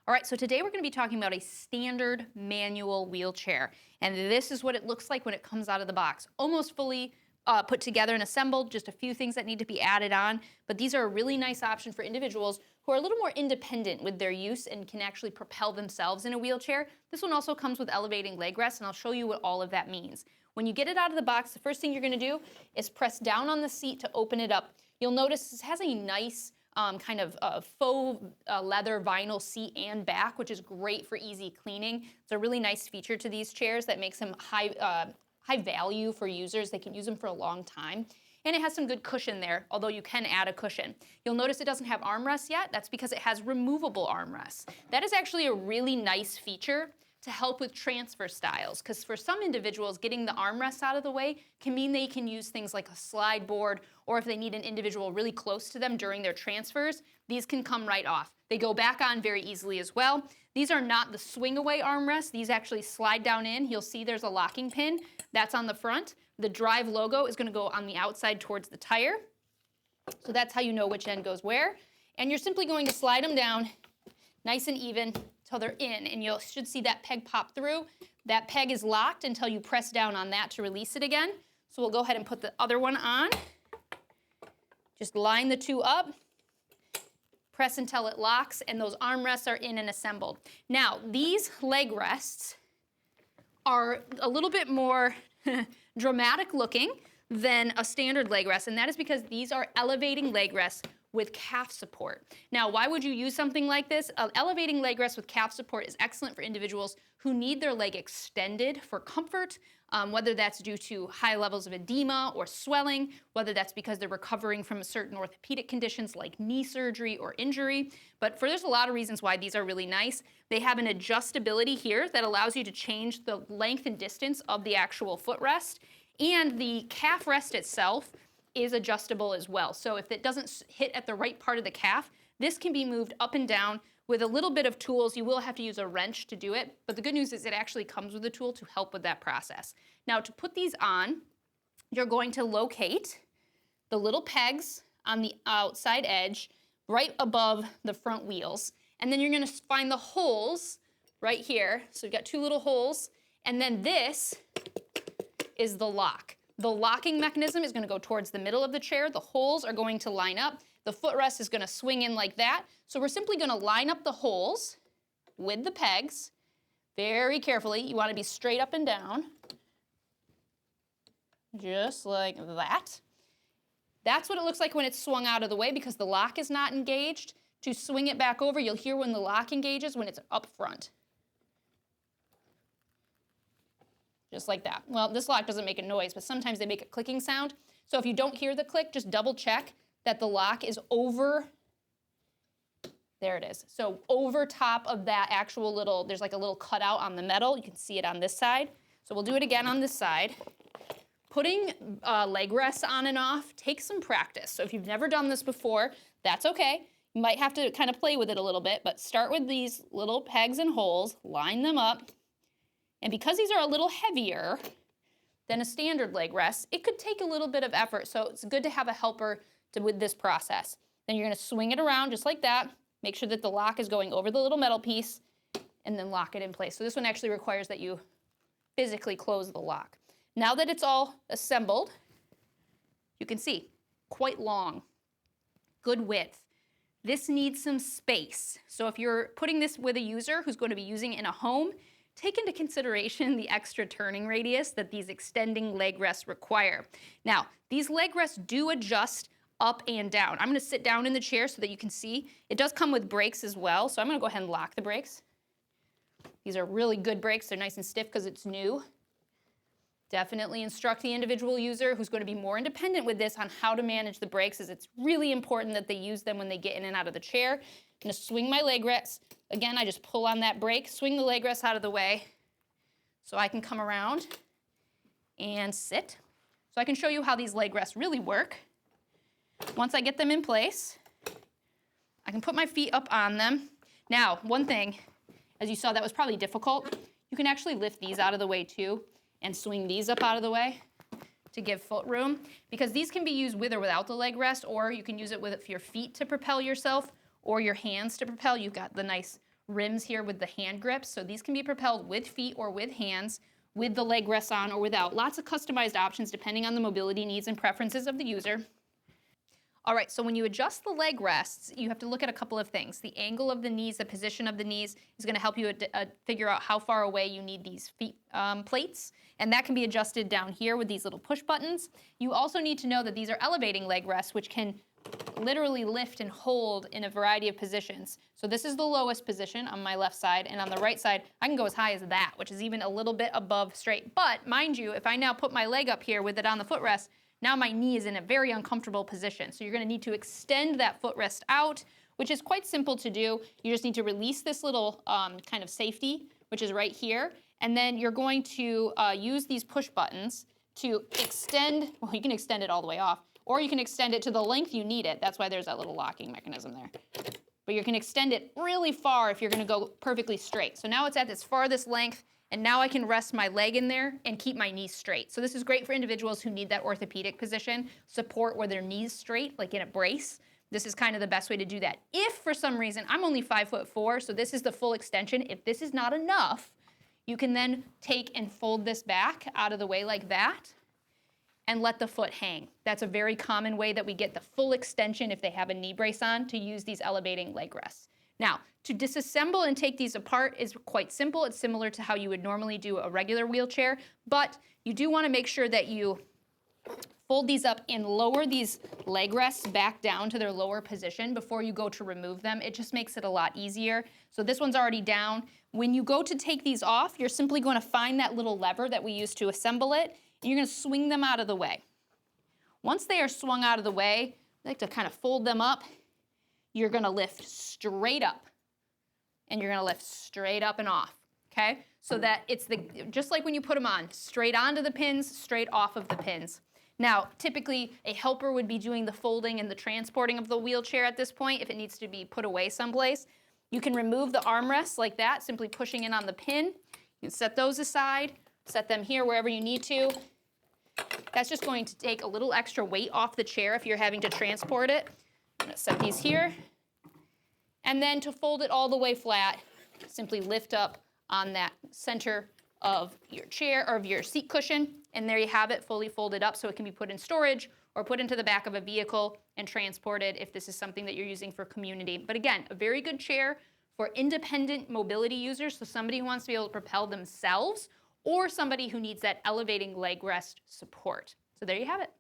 All right, so today we're going to be talking about a standard manual wheelchair. And this is what it looks like when it comes out of the box. Almost fully put together and assembled, just a few things that need to be added on. But these are a really nice option for individuals who are a little more independent with their use and can actually propel themselves in a wheelchair. This one also comes with elevating leg rests, and I'll show you what all of that means. When you get it out of the box, the first thing you're going to do is press down on the seat to open it up. You'll notice this has a nice kind of faux leather vinyl seat and back, which is great for easy cleaning. It's a really nice feature to these chairs that makes them high value for users. They can use them for a long time. And it has some good cushion there, although you can add a cushion. You'll notice it doesn't have armrests yet. That's because it has removable armrests. That is actually a really nice feature to help with transfer styles, because for some individuals, getting the armrests out of the way can mean they can use things like a slide board, or if they need an individual really close to them during their transfers, these can come right off. They go back on very easily as well. These are not the swing away armrests. These actually slide down in. You'll see there's a locking pin. That's on the front. The Drive logo is going to go on the outside towards the tire. So that's how you know which end goes where. And you're simply going to slide them down nice and even until they're in, and you should see that peg pop through. That peg is locked until you press down on that to release it again. So we'll go ahead and put the other one on. Just line the two up, press until it locks, and those armrests are in and assembled. Now, these leg rests are a little bit more dramatic looking than a standard leg rest, and that is because these are elevating leg rests with calf support. Now, why would you use something like this? Elevating leg rest with calf support is excellent for individuals who need their leg extended for comfort, whether that's due to high levels of edema or swelling, whether that's because they're recovering from certain orthopedic conditions like knee surgery or injury. But there's a lot of reasons why these are really nice. They have an adjustability here that allows you to change the length and distance of the actual footrest, and the calf rest itself is adjustable as well. So if it doesn't hit at the right part of the calf, this can be moved up and down with a little bit of tools. You will have to use a wrench to do it, but the good news is it actually comes with a tool to help with that process. Now, to put these on, you're going to locate the little pegs on the outside edge right above the front wheels, and then you're going to find the holes right here. So you've got two little holes, and then this is the lock. The locking mechanism is going to go towards the middle of the chair. The holes are going to line up. The footrest is going to swing in like that. So we're simply going to line up the holes with the pegs very carefully. You want to be straight up and down, just like that. That's what it looks like when it's swung out of the way because the lock is not engaged. To swing it back over, you'll hear when the lock engages when it's up front. Just like that. Well, this lock doesn't make a noise, but sometimes they make a clicking sound. So if you don't hear the click, just double check that the lock is over. There it is. So over top of that actual little, there's like a little cutout on the metal. You can see it on this side. So we'll do it again on this side. Putting leg rests on and off takes some practice. So if you've never done this before, that's okay. You might have to kind of play with it a little bit, but start with these little pegs and holes, line them up. And because these are a little heavier than a standard leg rest, it could take a little bit of effort. So it's good to have a helper with this process. Then you're going to swing it around just like that. Make sure that the lock is going over the little metal piece and then lock it in place. So this one actually requires that you physically close the lock. Now that it's all assembled, you can see quite long, good width. This needs some space. So if you're putting this with a user who's going to be using it in a home, take into consideration the extra turning radius that these extending leg rests require. Now, these leg rests do adjust up and down. I'm going to sit down in the chair so that you can see. It does come with brakes as well, so I'm going to go ahead and lock the brakes. These are really good brakes. They're nice and stiff because it's new. Definitely instruct the individual user who's going to be more independent with this on how to manage the brakes, as it's really important that they use them when they get in and out of the chair. I'm going to swing my leg rests. Again, I just pull on that brake, swing the leg rests out of the way so I can come around and sit. So I can show you how these leg rests really work. Once I get them in place, I can put my feet up on them. Now, one thing, as you saw, that was probably difficult. You can actually lift these out of the way too and swing these up out of the way to give foot room, because these can be used with or without the leg rest, or you can use it with your feet to propel yourself or your hands to propel. You've got the nice rims here with the hand grips. So these can be propelled with feet or with hands, with the leg rests on or without. Lots of customized options depending on the mobility needs and preferences of the user. All right, so when you adjust the leg rests, you have to look at a couple of things. The angle of the knees, the position of the knees is going to help you figure out how far away you need these feet plates, and that can be adjusted down here with these little push buttons. You also need to know that these are elevating leg rests, which can literally lift and hold in a variety of positions. So this is the lowest position on my left side, and on the right side, I can go as high as that, which is even a little bit above straight. But mind you, if I now put my leg up here with it on the footrest, now my knee is in a very uncomfortable position. So you're going to need to extend that footrest out, which is quite simple to do. You just need to release this little kind of safety, which is right here. And then you're going to use these push buttons to extend, well, you can extend it all the way off, or you can extend it to the length you need it. That's why there's that little locking mechanism there. But you can extend it really far if you're going to go perfectly straight. So now it's at its farthest length, and now I can rest my leg in there and keep my knees straight. So this is great for individuals who need that orthopedic position, support where their knees straight, like in a brace. This is kind of the best way to do that. If for some reason, I'm only 5'4", so this is the full extension. If this is not enough, you can then take and fold this back out of the way like that and let the foot hang. That's a very common way that we get the full extension if they have a knee brace on, to use these elevating leg rests. Now, to disassemble and take these apart is quite simple. It's similar to how you would normally do a regular wheelchair, but you do want to make sure that you fold these up and lower these leg rests back down to their lower position before you go to remove them. It just makes it a lot easier. So this one's already down. When you go to take these off, you're simply going to find that little lever that we use to assemble it, and you're going to swing them out of the way. Once they are swung out of the way, I like to kind of fold them up. You're going to lift straight up, and you're going to lift straight up and off, okay? So that it's just like when you put them on, straight onto the pins, straight off of the pins. Now, typically, a helper would be doing the folding and the transporting of the wheelchair at this point if it needs to be put away someplace. You can remove the armrests like that, simply pushing in on the pin. You can set those aside, set them here wherever you need to. That's just going to take a little extra weight off the chair if you're having to transport it. I'm going to set these here. And then to fold it all the way flat, simply lift up on that center of your chair or of your seat cushion, and there you have it, fully folded up, so it can be put in storage or put into the back of a vehicle and transported if this is something that you're using for community. But again, a very good chair for independent mobility users, so somebody who wants to be able to propel themselves or somebody who needs that elevating leg rest support. So there you have it.